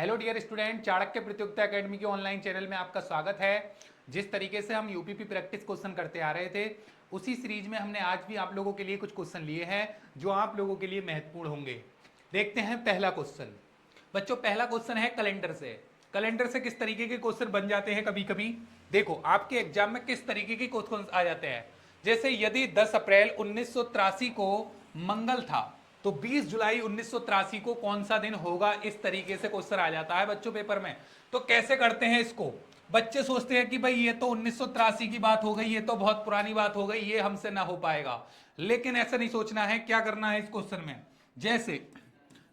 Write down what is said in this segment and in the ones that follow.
Hello dear student, Chanakya प्रतियोगिता academy के online channel में आपका स्वागत है। जिस तरीके से हम यूपीपी प्रैक्टिस क्वेश्चन करते आ रहे थे, उसी सीरीज में हमने आज भी आप लोगों के लिए कुछ क्वेश्चन लिए हैं जो आप लोगों के लिए महत्वपूर्ण होंगे। देखते हैं पहला क्वेश्चन। बच्चों, पहला क्वेश्चन है कैलेंडर से। कैलेंडर से किस तरीके के क्वेश्चन बन जाते हैं कभी कभी। देखो, आपके एग्जाम में किस तरीके के क्वेश्चन आ जाते हैं। जैसे यदि 10 अप्रैल 1983 को मंगल था तो 20 जुलाई 1983 को कौन सा दिन होगा, इस तरीके से क्वेश्चन आ जाता है बच्चों पेपर में। तो कैसे करते हैं इसको। बच्चे सोचते हैं कि भाई ये तो 1983 की बात हो गई, ये तो बहुत पुरानी बात हो गई, ये हमसे ना हो पाएगा। लेकिन ऐसा नहीं सोचना है। क्या करना है इस क्वेश्चन में, जैसे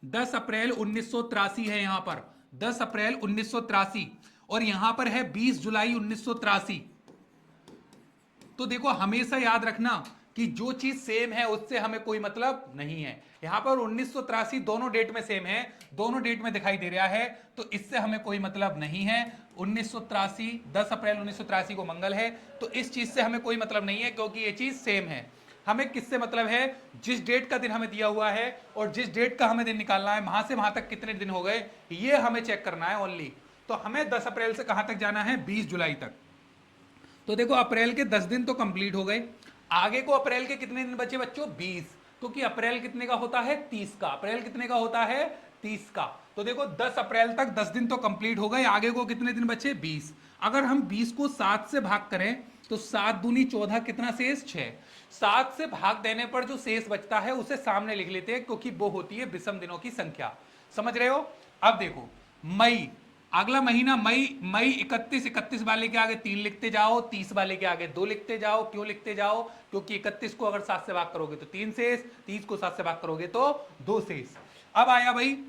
10 अप्रैल 1983 है, यहां पर 10 अप्रैल 1983 और यहां पर है 20 जुलाई 1983। तो देखो, हमेशा याद रखना कि जो चीज सेम है उससे हमें कोई मतलब नहीं है। यहां पर 1983 दोनों डेट में सेम है, दोनों डेट में दिखाई दे रहा है, तो इससे हमें कोई मतलब नहीं है। 1983 10 अप्रैल 1983 को मंगल है, तो इस चीज से हमें कोई मतलब नहीं है क्योंकि ये चीज सेम है। हमें किससे मतलब है, जिस डेट का दिन हमें दिया हुआ है और जिस डेट का हमें दिन निकालना है, वहां से वहां तक कितने दिन हो गए ये हमें चेक करना है ओनली। तो हमें 10 अप्रैल से कहां तक जाना है, 20 जुलाई तक। तो देखो, अप्रैल के 10 दिन तो कंप्लीट हो गए। आगे को अप्रैल के कितने दिन बचे बच्चों, 20। क्योंकि अप्रैल कितने का होता है, 30 का। अप्रैल कितने का होता है, 30 का। तो देखो, 10 अप्रैल तक 10 दिन तो कंप्लीट हो गए, आगे को कितने दिन बचे, 20। अगर हम 20 को 7 से भाग करें तो 7 दूनी 14, कितना शेष, 6। 7 से भाग देने पर जो शेष बचता है उसे सामने लिख लेते हैं, क्योंकि वो होती है विषम दिनों की संख्या। समझ रहे हो। अब देखो, मई, अगला महीना मई। मई 31, 31 वाले के आगे 3 लिखते जाओ, 30 वाले के आगे 2 लिखते जाओ। क्यों लिखते जाओ, क्योंकि 31 को अगर 7 से भाग करोगे तो 3 शेष, 30 को 7 से भाग करोगे तो 2 शेष। अब आया भाई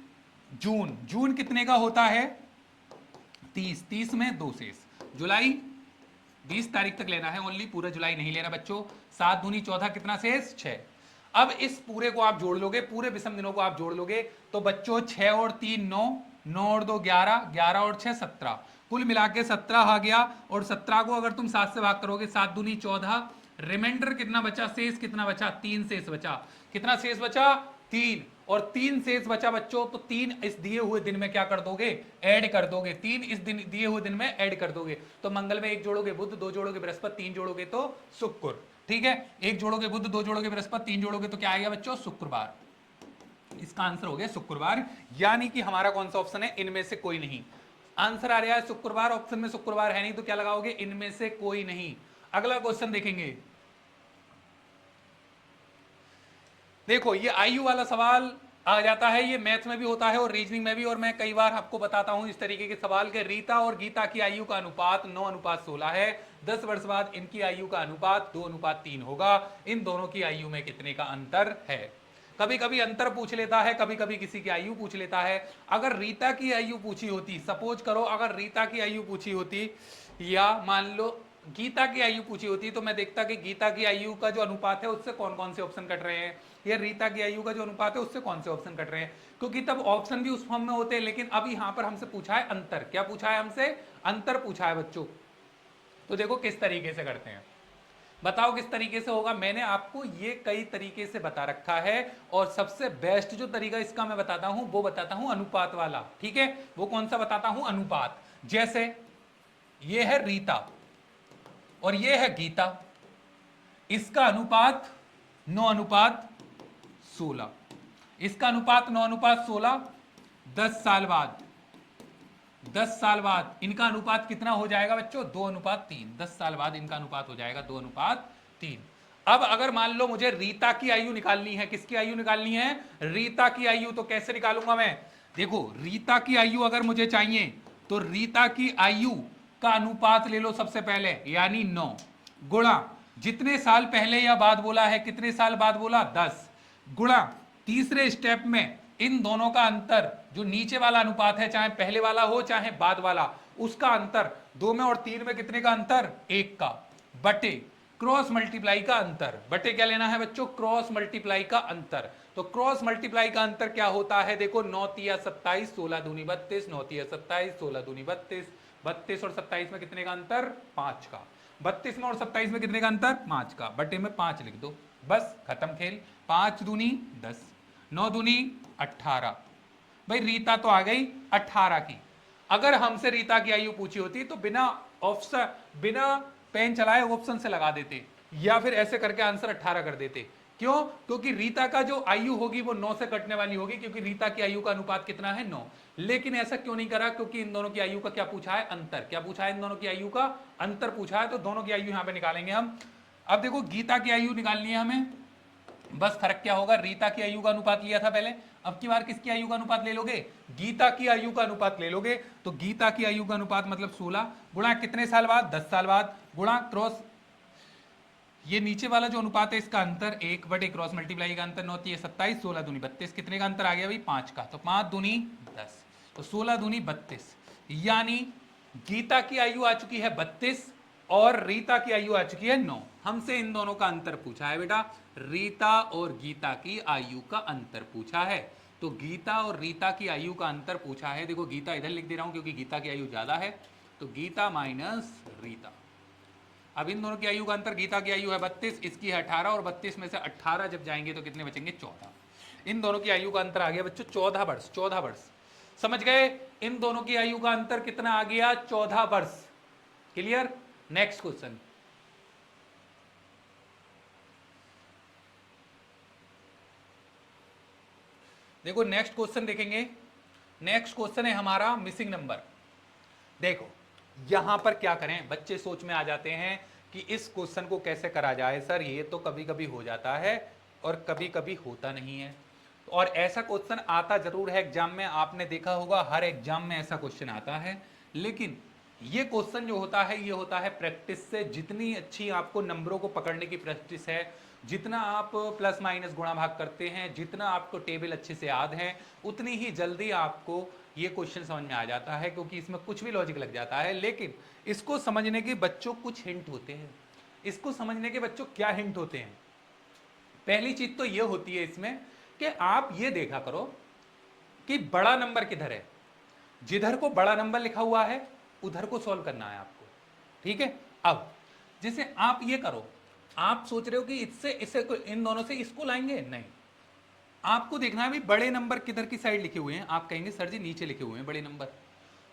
जून। जून कितने का होता है, 30, 30 में 2 शेष। जुलाई 20 तारीख तक लेना है ओनली, पूरा जुलाई नहीं लेना बच्चों। 7 दूनी 14, कितना शेष, 6। अब इस पूरे को आप जोड़ लोगे, पूरे विषम दिनों को आप जोड़ लोगे तो बच्चों 6 और 3 9, 9 और 2 11, 11 और 6 17, कुल मिला के 17 आ गया। और 17 को अगर तुम 7 से भाग करोगे, 7 दूनी 14, रिमाइंडर कितना बचा, शेष कितना बचा, 3 शेष बचा। कितना शेष बचा, 3। और 3 शेष बचा बच्चों, तो 3 इस दिए हुए दिन में क्या कर दोगे, ऐड कर दोगे। 3 इस दिन दिए हुए दिन में ऐड कर दोगे। तो मंगल में 1 जोड़ोगे बुध, 2 जोड़ोगे बृहस्पति, 3 जोड़ोगे तो शुक्र। ठीक है, 1 जोड़ोगे बुध, 2 जोड़ोगे बृहस्पति, 3 जोड़ोगे तो क्या आएगा बच्चों, शुक्रवार। इसका आंसर हो गया शुक्रवार। यानी कि हमारा कौन सा ऑप्शन है, इनमें से कोई नहीं। आंसर आ रहा है शुक्रवार, ऑप्शन में शुक्रवार है नहीं, तो क्या लगाओगे, इनमें से कोई नहीं। अगला क्वेश्चन देखेंगे। देखो, ये आयु वाला सवाल आ जाता है, ये मैथ में भी होता है और रीजनिंग में भी। और मैं कई बार आपको बताता हूं इस तरीके के सवाल के। रीता और गीता की आयु का अनुपात 9:16 है। 10 वर्ष बाद इनकी आयु का अनुपात 2:3 होगा। इन दोनों की आयु में कितने का अंतर है। कभी कभी अंतर पूछ लेता है, कभी कभी किसी की आयु पूछ लेता है। अगर रीता की आयु पूछी होती, सपोज करो अगर रीता की आयु पूछी होती, या मान लो गीता की आयु पूछी होती, तो मैं देखता कि गीता की आयु का जो अनुपात है उससे कौन कौन से ऑप्शन कट रहे हैं, या रीता की आयु का जो अनुपात है उससे कौन से ऑप्शन कट रहे हैं। क्योंकि तब ऑप्शन भी उस फॉर्म में होते हैं। लेकिन अब यहां पर हमसे पूछा है अंतर। क्या पूछा है हमसे, अंतर पूछा है बच्चों। तो देखो किस तरीके से करते हैं, बताओ किस तरीके से होगा। मैंने आपको ये कई तरीके से बता रखा है, और सबसे बेस्ट जो तरीका इसका मैं बताता हूं वो बताता हूं अनुपात वाला। ठीक है, वो कौन सा बताता हूं, अनुपात। जैसे ये है रीता और ये है गीता, इसका अनुपात 9:16। इसका अनुपात 9:16। 10 साल बाद, 10 साल बाद इनका अनुपात कितना हो जाएगा बच्चों, 2:3। 10 साल बाद इनका अनुपात हो जाएगा 2:3। अब अगर मान लो मुझे रीता की आयु निकालनी है, किसकी आयु निकालनी है, रीता की आयु। तो कैसे निकालूंगा मैं, देखो रीता की आयु अगर मुझे चाहिए तो रीता की आयु का अनुपात ले लो सबसे पहले, यानी 9 गुणा जितने साल पहले या बाद बोला है, कितने साल बाद बोला, 10 गुणा तीसरे स्टेप में इन दोनों का अंतर, जो नीचे वाला अनुपात है, चाहे पहले वाला हो चाहे बाद वाला, उसका अंतर 2 में और 3 में कितने का अंतर, 1 का, बटे क्रॉस मल्टीप्लाई का अंतर। बटे क्या लेना है बच्चों, क्रॉस मल्टीप्लाई का अंतर। तो क्रॉस मल्टीप्लाई का अंतर क्या होता है, देखो 9 तिया 27, 16 दूनी 32, 9 तिया 27, 16 दूनी 32, 32 और 27 में कितने का अंतर, 5 का। 32 में और 27 में कितने का अंतर, 5 का, बटे में 5 लिख दो, बस खत्म खेल। 5 दूनी 10, 9 दूनी 18, भाई रीता तो आ गई 18 की। अगर हमसे रीता की आयु पूछी होती तो बिना ऑप्शन, बिना पेन चलाए ऑप्शन से लगा देते, या फिर ऐसे करके आंसर 18 कर देते। क्यों? क्योंकि रीता का जो आयु होगी वो 9 से कटने वाली होगी, क्योंकि रीता की आयु का अनुपात कितना है? 9। लेकिन ऐसा क्यों नहीं करा? क्योंकि इन दोनों की आयु का क्या पूछा है? अंतर। क्या पूछा है? इन दोनों की आयु का अंतर पूछा है, तो दोनों की आयु यहां पे निकालेंगे हम। अब देखो गीता की आयु निकालनी है हमें, बस फर्क क्या होगा, रीता की आयु का अनुपात लिया था पहले, अब की बार किसकी आयु का अनुपात ले लोगे? गीता की आयु का अनुपात ले लोगे। तो गीता की आयु का अनुपात मतलब 16 गुणा कितने साल बाद? 10 साल बाद, गुणा क्रॉस ये नीचे वाला जो अनुपात है इसका अंतर 1 बटे क्रॉस मल्टीप्लाई का अंतर 9 3 27, 16 दूनी 32, कितने का अंतर आ गया भाई? 5 का। तो 5 दूनी 10, तो 16 दूनी 32, यानी गीता की आयु आ चुकी है 32 और रीता की आयु आ चुकी है 9। हमसे इन दोनों का अंतर पूछा है बेटा, रीता और गीता की आयु का अंतर पूछा है। तो गीता और रीता की आयु का अंतर पूछा है। देखो गीता इधर लिख दे रहा हूं क्योंकि गीता की आयु ज्यादा है, तो गीता माइनस रीता। अब इन दोनों की आयु का अंतर, गीता की आयु है 32, इसकी है 18, और 32 में से 18 जब जाएंगे तो कितने बचेंगे? 14। इन दोनों की आयु का अंतर आ गया बच्चों 14 वर्ष। 14 वर्ष, समझ गए? इन दोनों की आयु का अंतर कितना आ गया? 14 वर्ष। क्लियर? Next question. देखो नेक्स्ट क्वेश्चन देखेंगे। नेक्स्ट क्वेश्चन है हमारा मिसिंग नंबर। देखो यहां पर क्या करें, बच्चे सोच में आ जाते हैं कि इस क्वेश्चन को कैसे करा जाए। सर ये तो कभी कभी हो जाता है और कभी कभी होता नहीं है, और ऐसा क्वेश्चन आता जरूर है एग्जाम में, आपने देखा होगा हर एग्जाम में ऐसा क्वेश्चन आता है। लेकिन ये क्वेश्चन जो होता है ये होता है प्रैक्टिस से। जितनी अच्छी आपको नंबरों को पकड़ने की प्रैक्टिस है, जितना आप प्लस माइनस गुणा भाग करते हैं, जितना आपको टेबल अच्छे से याद है, उतनी ही जल्दी आपको ये क्वेश्चन समझ में आ जाता है, क्योंकि इसमें कुछ भी लॉजिक लग जाता है। लेकिन इसको समझने के बच्चों कुछ हिंट होते हैं। इसको समझने के बच्चों क्या हिंट होते हैं? पहली चीज तो ये होती है इसमें कि आप ये देखा करो कि बड़ा नंबर किधर है। जिधर को बड़ा नंबर लिखा हुआ है उधर को सॉल्व करना है आपको, ठीक है? अब जैसे आप ये करो, आप सोच रहे हो कि इससे इससे इन दोनों से इसको लाएंगे, नहीं, आपको देखना है भी बड़े नंबर किधर की साइड लिखे हुए हैं। आप कहेंगे सर जी नीचे लिखे हुए हैं बड़े नंबर,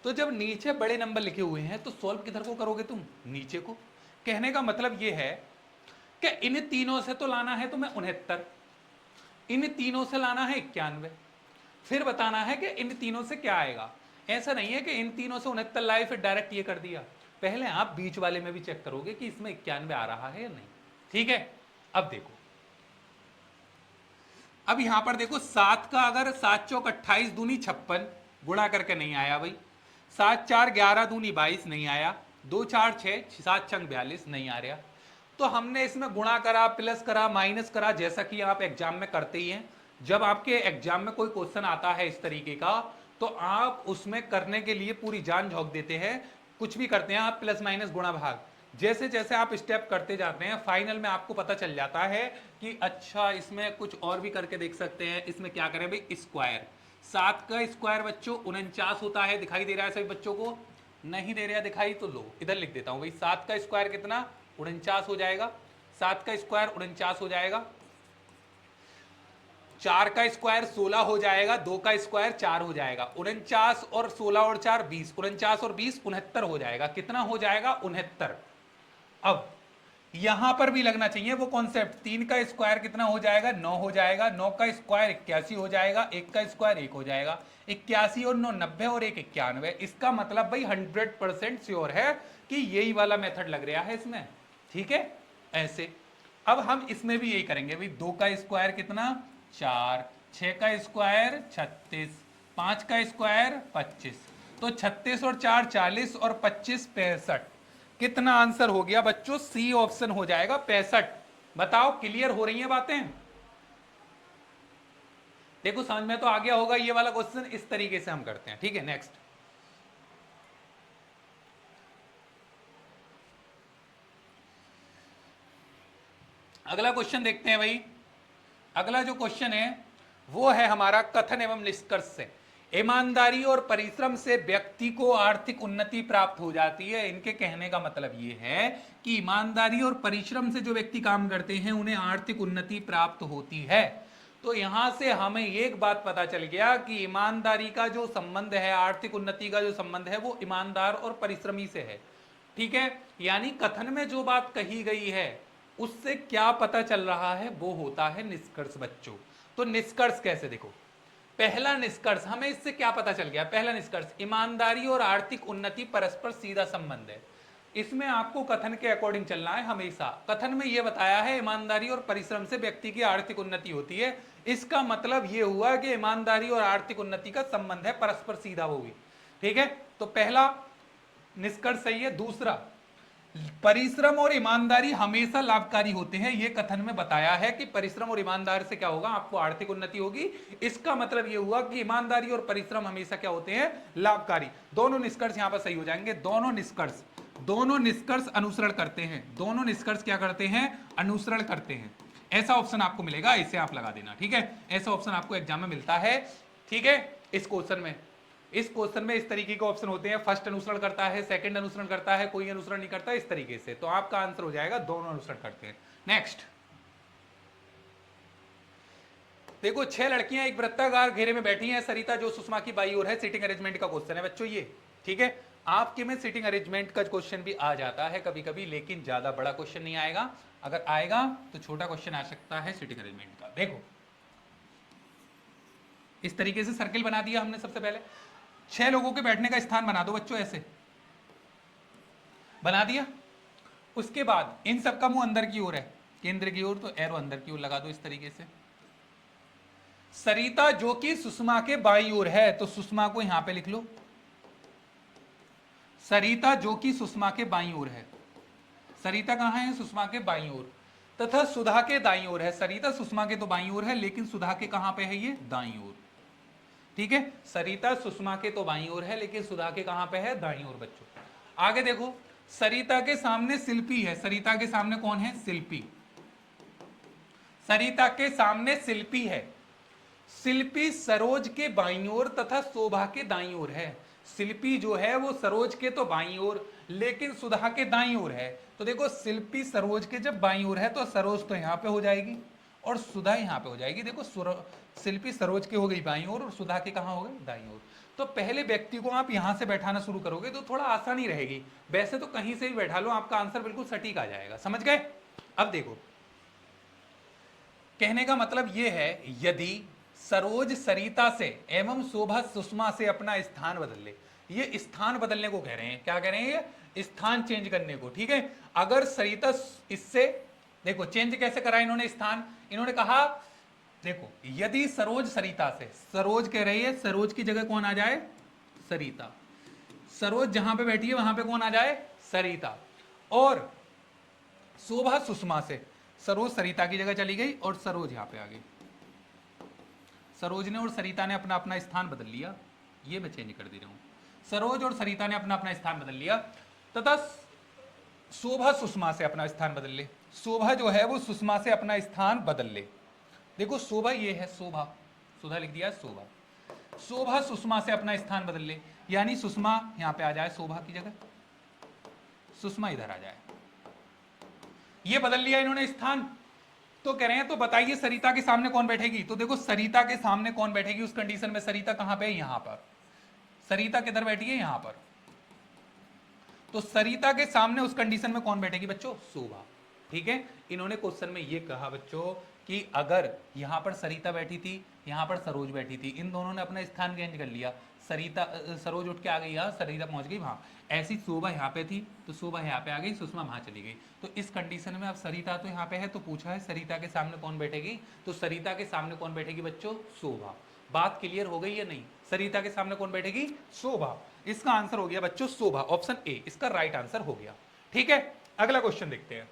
तो जब नीचे बड़े नंबर लिखे हुए हैं तो सॉल्व किधर को करोगे तुम? नीचे को। कहने का मतलब यह है कि इन तीनों से तो लाना है तुम्हें 69, इन तीनों से लाना है 91, फिर बताना है कि इन तीनों से क्या आएगा। ऐसा नहीं है कि इन तीनों से 69 लाए फिर डायरेक्ट ये कर दिया, पहले आप बीच वाले में भी चेक करोगे कि इसमें 91 आ रहा है या नहीं, ठीक है? अब देखो, अब यहां पर देखो 7 का अगर 7 चौक 28 दूनी 56 गुणा करके नहीं आया भाई, 7 4 11 दूनी 22 नहीं आया, 2 4 6 7 छंग 42 नहीं आ रहा। तो हमने इसमें गुणा करा, प्लस करा, माइनस करा, जैसा कि आप एग्जाम में करते ही हैं। जब आपके एग्जाम में कोई क्वेश्चन आता है इस तरीके का, तो आप उसमें करने के लिए पूरी जान झोंक देते हैं, कुछ भी करते हैं आप, प्लस माइनस गुणा भाग। जैसे जैसे आप स्टेप करते जाते हैं फाइनल में आपको पता चल जाता है कि अच्छा इसमें कुछ और भी करके देख सकते हैं। इसमें क्या करें भाई? स्क्वायर। 7 का स्क्वायर बच्चों 49 होता है। दिखाई दे रहा है सभी बच्चों को? नहीं दे रहा दिखाई तो लो, इधर लिख देता हूं भाई। 7 का स्क्वायर कितना? 49 हो जाएगा। 7 का स्क्वायर 49 हो जाएगा। 4 का स्क्वायर 16 हो जाएगा। 2 का स्क्वायर 4 हो जाएगा। 49 और 16 और 4 20, 49 और 20 69 हो जाएगा। कितना हो जाएगा? 69। अब यहां पर भी लगना चाहिए वो कॉन्सेप्ट। 3 का स्क्वायर कितना हो जाएगा? 9 हो जाएगा। 9 का स्क्वायर 81 हो जाएगा। 1 का स्क्वायर 1 हो जाएगा। 81 और 9 90 और 1 91। इसका मतलब भाई 100% श्योर है कि यही वाला मेथड लग रहा है इसमें, ठीक है? ऐसे अब हम इसमें भी यही करेंगे भाई। 2 का स्क्वायर कितना? 4, 6 का स्क्वायर 36, 5 का स्क्वायर 25, तो 36 और 4 40 और 25 65। कितना आंसर हो गया बच्चों? सी ऑप्शन हो जाएगा 65। बताओ क्लियर हो रही है बातें? देखो समझ में तो आ गया होगा। ये वाला क्वेश्चन इस तरीके से हम करते हैं, ठीक है? नेक्स्ट अगला क्वेश्चन देखते हैं भाई। अगला जो क्वेश्चन है वो है हमारा कथन एवं निष्कर्ष से। ईमानदारी और परिश्रम से व्यक्ति को आर्थिक उन्नति प्राप्त हो जाती है। इनके कहने का मतलब ये है कि ईमानदारी और परिश्रम से जो व्यक्ति काम करते हैं उन्हें आर्थिक उन्नति प्राप्त होती है। तो यहां से हमें एक बात पता चल गया कि ईमानदारी का जो संबंध है, आर्थिक उन्नति का जो संबंध है, वो ईमानदार और परिश्रमी से है। ठीक है, यानी कथन में जो बात कही गई है उससे क्या पता चल रहा है, वो होता है निष्कर्ष बच्चों। तो निष्कर्ष कैसे, देखो पहला निष्कर्ष हमें इससे क्या पता चल गया, पहला निष्कर्ष ईमानदारी और आर्थिक उन्नति परस्पर सीधा संबंध है। इसमें आपको कथन के अकॉर्डिंग चलना है हमेशा। कथन में यह बताया है ईमानदारी और परिश्रम से व्यक्ति की आर्थिक उन्नति होती है, इसका मतलब यह हुआ कि ईमानदारी और आर्थिक उन्नति का संबंध है परस्पर सीधा, वो भी ठीक है। तो पहला निष्कर्ष सही है। दूसरा, परिश्रम और ईमानदारी हमेशा लाभकारी होते हैं, यह कथन में बताया है कि परिश्रम और ईमानदारी से क्या होगा, आपको आर्थिक उन्नति होगी। इसका मतलब यह हुआ कि ईमानदारी और परिश्रम हमेशा क्या होते हैं, लाभकारी। दोनों निष्कर्ष यहां पर सही हो जाएंगे। दोनों निष्कर्ष अनुसरण करते हैं, दोनों निष्कर्ष क्या करते हैं, अनुसरण करते हैं। ऐसा ऑप्शन आपको मिलेगा, इसे आप लगा देना, ठीक है। ऐसा ऑप्शन आपको एग्जाम में मिलता है, ठीक है। इस क्वेश्चन में इस तरीके के ऑप्शन होते हैं, फर्स्ट अनुसरण करता है, सेकंड अनुसरण करता है, कोई अनुसरण नहीं करता, इस तरीके से। तो आपका आंसर हो जाएगा दोनों अनुसरण करते हैं। नेक्स्ट देखो, 6 लड़कियां एक वृत्ताकार घेरे में बैठी हैं, सरिता जो सुषमा की बाई ओर है। सीटिंग अरेंजमेंट का क्वेश्चन है बच्चों ये, ठीक है। आपके में सीटिंग अरेंजमेंट का क्वेश्चन भी आ जाता है कभी कभी, लेकिन ज्यादा बड़ा क्वेश्चन नहीं आएगा। अगर आएगा तो छोटा क्वेश्चन आ सकता है सीटिंग अरेंजमेंट का। देखो इस तरीके से सर्किल बना दिया हमने। सबसे पहले 6 लोगों के बैठने का स्थान बना दो बच्चों, ऐसे बना दिया। उसके बाद इन सबका मुंह अंदर की ओर है, केंद्र की ओर, तो एरो अंदर की ओर लगा दो इस तरीके से। सरिता जो कि सुषमा के बाईं ओर है, तो सुषमा को यहां पे लिख लो। सरिता जो कि सुषमा के बाईं ओर है, सरिता कहां है, सुषमा के बाईं ओर, तथा सुधा के दाईं ओर है। सरिता सुषमा के तो बाईं ओर है, लेकिन सुधा के कहां पे है, ये दाईं ओर, ठीक है। सरिता सुषमा के तो बाईं ओर है, लेकिन सुधा के कहां पे है, दाईं ओर। बच्चों आगे देखो, सरिता के सामने शिल्पी है। सरिता के सामने कौन है, शिल्पी। सरिता के सामने शिल्पी है। शिल्पी सरोज के बाईं ओर तथा शोभा के दाईं ओर है। शिल्पी जो है वो सरोज के तो बाईं ओर, लेकिन सुधा के दाईं ओर है। तो देखो शिल्पी सरोज के जब बाईं ओर है तो सरोज तो यहां पे हो जाएगी और सुधा यहां पे हो जाएगी। देखो शिल्पी सरोज के हो गई बाईं ओर और सुधा के कहां हो गई, दाईं ओर। तो पहले व्यक्ति को आप यहां से बैठाना शुरू करोगे तो थोड़ा आसानी रहेगी। वैसे तो कहीं से भी बैठा लो, आपका आंसर बिल्कुल सटीक आ जाएगा। समझ गए। अब देखो, कहने का मतलब यह है, यदि सरोज सरिता से एवं शोभा सुषमा से अपना स्थान बदल ले, ये स्थान बदलने को कह रहे हैं। क्या कह रहे हैं, ये स्थान चेंज करने को, ठीक है। अगर सरिता इससे, देखो चेंज कैसे करा इन्होंने स्थान, इन्होंने कहा देखो, यदि सरोज सरिता से, सरोज कह रही है, सरोज की जगह कौन आ जाए, सरिता। सरोज जहां पे बैठी है वहां पे कौन आ जाए, सरिता। और शोभा सुषमा से, सरोज सरिता की जगह चली गई और सरोज यहां पे आ गई। सरोज ने और सरिता ने अपना अपना स्थान बदल लिया, ये मैं चेंज कर दे रहा हूं। सरोज और सरिता ने अपना अपना स्थान बदल लिया, तथा शोभा सुषमा से अपना स्थान बदल ले। शोभा जो है वो सुषमा से अपना स्थान बदल ले। देखो शोभा ये है, शोभा, सुधा लिख दिया शोभा। शोभा सुषमा से अपना स्थान बदल ले, यानी सुषमा यहां पे आ जाए शोभा की जगह, सुषमा इधर आ जाए। ये बदल लिया इन्होंने स्थान। तो कह रहे हैं तो बताइए सरिता के सामने कौन बैठेगी। तो देखो सरिता के सामने कौन बैठेगी उस कंडीशन में, सरिता कहां पे है, यहां पर। सरिता किधर बैठी है, यहां पर। तो सरिता के सामने उस कंडीशन में कौन बैठेगी बच्चों, शोभा, ठीक है। इन्होंने क्वेश्चन में ये कहा बच्चों कि अगर यहां पर सरिता बैठी थी, यहां पर सरोज बैठी थी, इन दोनों ने अपना स्थान चेंज कर लिया। सरिता सरोज उठ के आ गई यहाँ, सरिता पहुंच गई वहां। ऐसी शोभा यहाँ पे थी तो शोभा यहाँ पे आ गई, सुषमा वहां चली गई। तो इस कंडीशन में अब सरिता तो यहाँ पे है, तो पूछा है सरिता के सामने कौन बैठेगी। तो सरिता के सामने कौन बैठेगी बच्चों, शोभा। बात क्लियर हो गई या नहीं, सरिता के सामने कौन बैठेगी, शोभा। इसका आंसर हो गया बच्चों शोभा, ऑप्शन ए इसका राइट आंसर हो गया, ठीक है। अगला क्वेश्चन देखते हैं।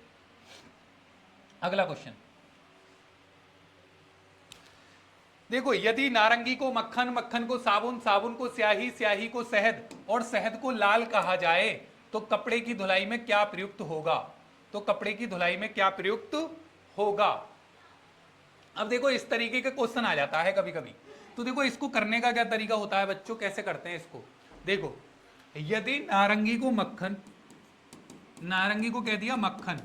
अगला क्वेश्चन देखो, यदि नारंगी को मक्खन, मक्खन को साबुन, साबुन को स्याही, स्याही को शहद और शहद को लाल कहा जाए तो कपड़े की धुलाई में क्या प्रयुक्त होगा। तो कपड़े की धुलाई में क्या प्रयुक्त होगा। अब देखो इस तरीके का क्वेश्चन आ जाता है कभी कभी। तो देखो इसको करने का क्या तरीका होता है बच्चों, कैसे करते हैं इसको। देखो यदि नारंगी को मक्खन, नारंगी को कह दिया मक्खन,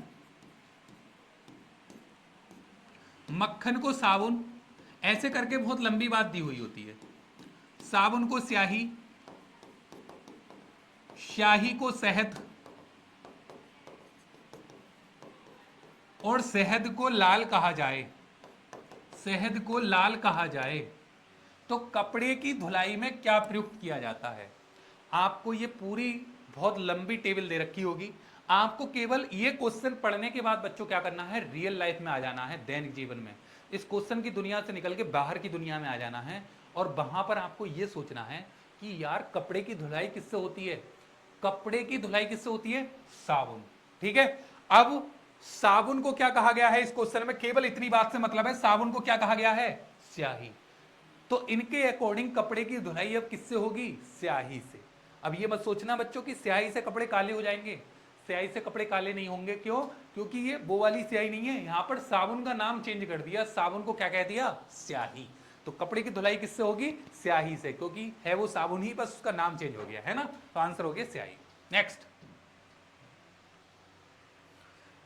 मक्खन को साबुन ऐसे करके बहुत लंबी बात दी हुई होती है। साबुन को स्याही, स्याही को शहद और शहद को लाल कहा जाए, शहद को लाल कहा जाए तो कपड़े की धुलाई में क्या प्रयुक्त किया जाता है। आपको ये पूरी बहुत लंबी टेबल दे रखी होगी, आपको केवल ये क्वेश्चन पढ़ने के बाद बच्चों क्या करना है, रियल लाइफ में आ जाना है, दैनिक जीवन में इस क्वेश्चन की दुनिया से निकल के बाहर की दुनिया में आ जाना है और वहां पर आपको ये सोचना है कि यार कपड़े की धुलाई किससे होती है, कपड़े की धुलाई किससे होती है, साबुन। ठीक है, अब साबुन को क्या कहा गया है इस क्वेश्चन में, केवल इतनी बात से मतलब है, साबुन को क्या कहा गया है, स्याही। तो इनके अकॉर्डिंग कपड़े की धुलाई अब किससे होगी, स्याही से। अब ये मत सोचना बच्चों की स्याही से कपड़े काले हो जाएंगे, स्याही से कपड़े काले नहीं होंगे। क्यों, क्योंकि ये वो वाली स्याही नहीं है, यहां पर साबुन का नाम चेंज कर दिया, साबुन को क्या कह दिया, स्याही। तो कपड़े की धुलाई किससे होगी, स्याही से, क्योंकि है वो साबुन ही, बस उसका नाम चेंज हो गया है ना, तो आंसर हो गया स्याही। नेक्स्ट,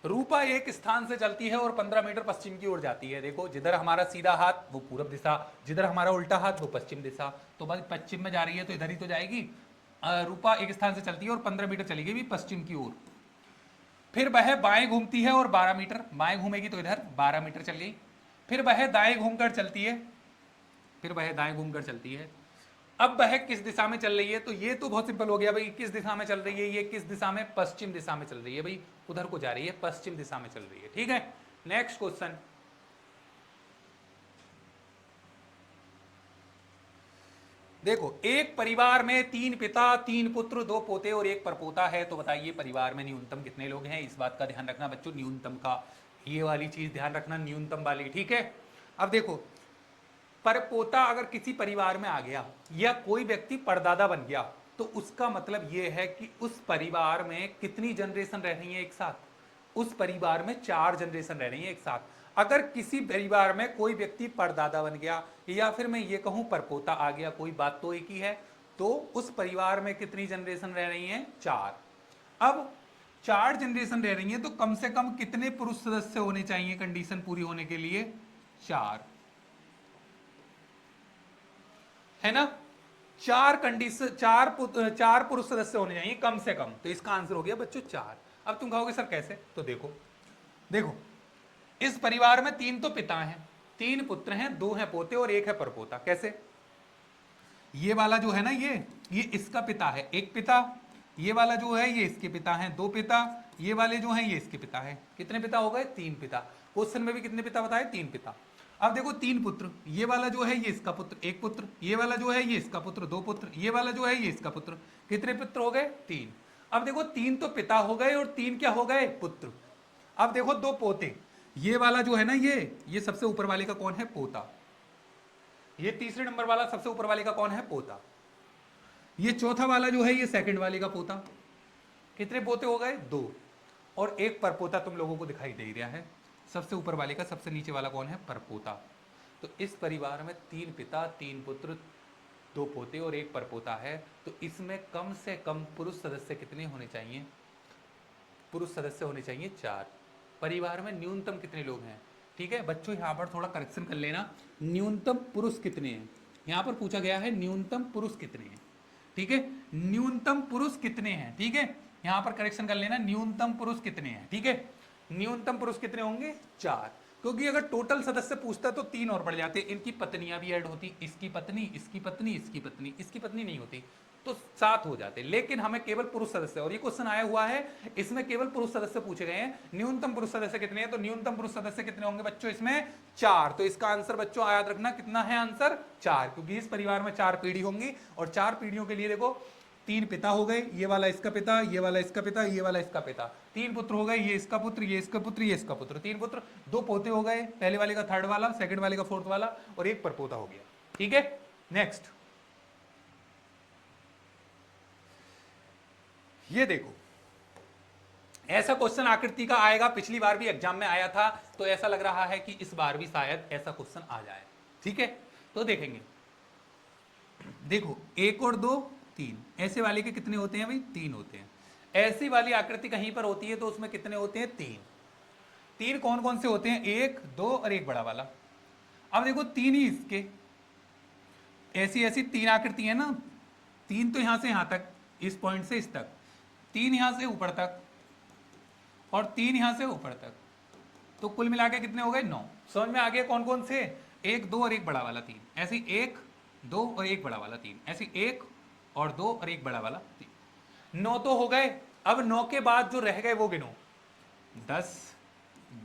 रूपा एक स्थान से चलती है और 15 मीटर पश्चिम की ओर जाती है। देखो जिधर हमारा सीधा हाथ वो पूरब दिशा, जिधर हमारा उल्टा हाथ वो पश्चिम दिशा, तो बस पश्चिम में जा रही है तो इधर ही तो जाएगी। रूपा एक स्थान से चलती है और 15 मीटर चलेगी भी पश्चिम की ओर, फिर वह बाएं घूमती है और 12 मीटर, बाएं घूमेगी तो इधर 12 मीटर चल गई, फिर वह दाएं घूमकर चलती है, फिर वह दाएं घूमकर चलती है। अब वह किस दिशा में चल रही है, तो ये तो बहुत सिंपल हो गया भाई, किस दिशा में चल रही है, ये किस दिशा में, पश्चिम दिशा में चल रही है भाई, उधर को जा रही है, पश्चिम दिशा में चल रही है। ठीक है, नेक्स्ट क्वेश्चन, देखो एक परिवार में 3 पिता, 3 पुत्र, 2 पोते और 1 परपोता है, तो बताइए परिवार में न्यूनतम कितने लोग हैं। इस बात का ध्यान रखना बच्चों, न्यूनतम का, ये वाली चीज ध्यान रखना, न्यूनतम वाली। ठीक है, अब देखो परपोता अगर किसी परिवार में आ गया या कोई व्यक्ति परदादा बन गया तो उसका मतलब यह है कि उस परिवार में कितनी जनरेशन रह रही है एक साथ, उस परिवार में 4 जनरेशन रह रही है एक साथ। अगर किसी परिवार में कोई व्यक्ति परदादा बन गया या फिर मैं ये कहूं परपोता आ गया, कोई बात तो एक ही है, तो उस परिवार में कितनी जनरेशन रह रही है, 4। अब 4 जनरेशन रह रही है तो कम से कम कितने पुरुष सदस्य होने चाहिए कंडीशन पूरी होने के लिए, 4 है ना, 4 कंडीशन, 4 पुरुष सदस्य होने चाहिए कम से कम, तो इसका आंसर हो गया बच्चों 4। अब तुम कहोगे सर कैसे, तो देखो देखो इस परिवार में 3 तो पिता हैं, 3 पुत्र हैं, 2 हैं पोते और 1 है परपोता। कैसे, ये वाला जो है ना, ये इसका पिता है, 1 पिता, ये वाला जो है ये इसके पिता हैं, 2 पिता, ये वाले जो हैं ये इसके पिता हैं। कितने पिता हो गए, 3 पिता। क्वेश्चन में भी कितने पिता बताए, 3 पिता। अब देखो 3 पुत्र, ये वाला जो है ये इसका पुत्र, 1 पुत्र, ये वाला जो है ये इसका पुत्र, 2 पुत्र, ये वाला जो है ये इसका पुत्र। कितने पुत्र हो गए, 3। अब देखो 3 तो पिता हो गए और 3 क्या हो गए, पुत्र। अब देखो 2 पोते, ये वाला जो है ना ये सबसे ऊपर वाले का कौन है, पोता। ये तीसरे नंबर वाला सबसे ऊपर वाले का कौन है, पोता। ये चौथा वाला जो है ये सेकंड वाले का पोता। कितने पोते हो गए, 2, और 1 परपोता तुम लोगों को दिखाई दे रहा है, सबसे ऊपर वाले का सबसे नीचे वाला कौन है, परपोता। तो इस परिवार में 3 पिता, 3 पुत्र, 2 पोते और 1 परपोता है, तो इसमें कम से कम पुरुष सदस्य कितने होने चाहिए, पुरुष सदस्य होने चाहिए 4। परिवार में न्यूनतम कितने लोग हैं। ठीक है बच्चों, यहाँ पर थोड़ा करेक्शन कर लेना, न्यूनतम पुरुष कितने हैं, यहाँ पर पूछा गया है न्यूनतम पुरुष कितने हैं। ठीक है, न्यूनतम पुरुष कितने हैं, ठीक है, यहाँ पर करेक्शन कर लेना, न्यूनतम पुरुष कितने हैं। ठीक है, न्यूनतम पुरुष कितने होंगे, 4, क्योंकि अगर टोटल सदस्य पूछता तो 3 और बढ़ जाते, इनकी पत्नियां भी ऐड होती, इसकी पत्नी, इसकी पत्नी, इसकी पत्नी, इसकी पत्नी नहीं होती, तो 7 हो जाते। लेकिन हमें केवल पुरुष सदस्य, और ये क्वेश्चन आया हुआ है इसमें केवल पुरुष सदस्य पूछे गए हैं, न्यूनतम पुरुष सदस्य कितने हैं, तो न्यूनतम पुरुष सदस्य कितने होंगे बच्चों इसमें, 4। तो इसका आंसर बच्चों याद रखना कितना है, आंसर 4, क्योंकि इस परिवार में 4 पीढ़ी होंगी, और 4 पीढ़ियों के लिए देखो 3 पिता हो गए, ये वाला इसका पिता, ये वाला इसका पिता, ये वाला इसका पिता, 3 पुत्र हो गए, ये इसका पुत्र, ये इसका पुत्र, ये इसका पुत्र, 3 पुत्र, 2 पोते हो गए, पहले वाले का थर्ड वाला, सेकंड वाले का फोर्थ वाला, और 1 परपोता हो गया। ठीक है, नेक्स्ट ये देखो, ऐसा क्वेश्चन आकृति का आएगा, पिछली बार भी एग्जाम में आया था, तो ऐसा लग रहा है कि इस बार भी शायद ऐसा क्वेश्चन आ जाए। ठीक है, तो देखेंगे, देखो 1 और 2 3, ऐसे वाले के कितने होते हैं भाई, 3 होते हैं। ऐसी वाली आकृति कहीं पर होती है तो उसमें कितने होते हैं, 3। 3 कौन कौन से होते हैं, 1, 2 और 1 बड़ा वाला। अब देखो तीन ही इसके, ऐसी ऐसी तीन आकृति है ना, तीन तो यहां से यहां तक, इस पॉइंट से इस तक, तीन यहां से ऊपर तक, और तीन यहां से ऊपर तक, तो कुल मिला के कितने हो गए 9। समझ में आ गया कौन कौन से, एक दो और एक बड़ा वाला तीन, ऐसी एक दो और एक बड़ा वाला तीन, ऐसी एक और दो और एक बड़ा वाला तीन, 9 तो हो गए। अब 9 के बाद जो रह गए वो गिनो, 10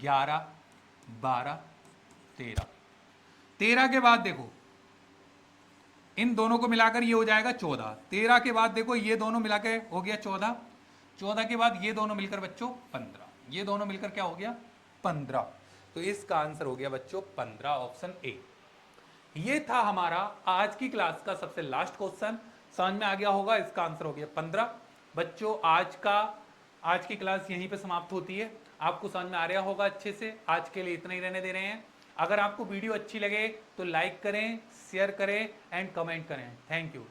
11 12 13, 13 के बाद देखो इन दोनों को मिलाकर ये हो जाएगा 14, 13 के बाद देखो ये दोनों मिलाकर हो गया 14, 14 के बाद ये दोनों मिलकर बच्चों 15, ये दोनों मिलकर क्या हो गया 15। तो इसका आंसर हो गया बच्चों 15, ऑप्शन ए। ये था हमारा आज की क्लास का सबसे लास्ट क्वेश्चन, समझ में आ गया होगा, इसका आंसर हो गया 15। बच्चों आज की क्लास यहीं पे समाप्त होती है, आपको समझ में आ रहा होगा अच्छे से। आज के लिए इतना ही रहने दे रहे हैं। अगर आपको वीडियो अच्छी लगे तो लाइक करें, शेयर करें एंड कमेंट करें। Thank you.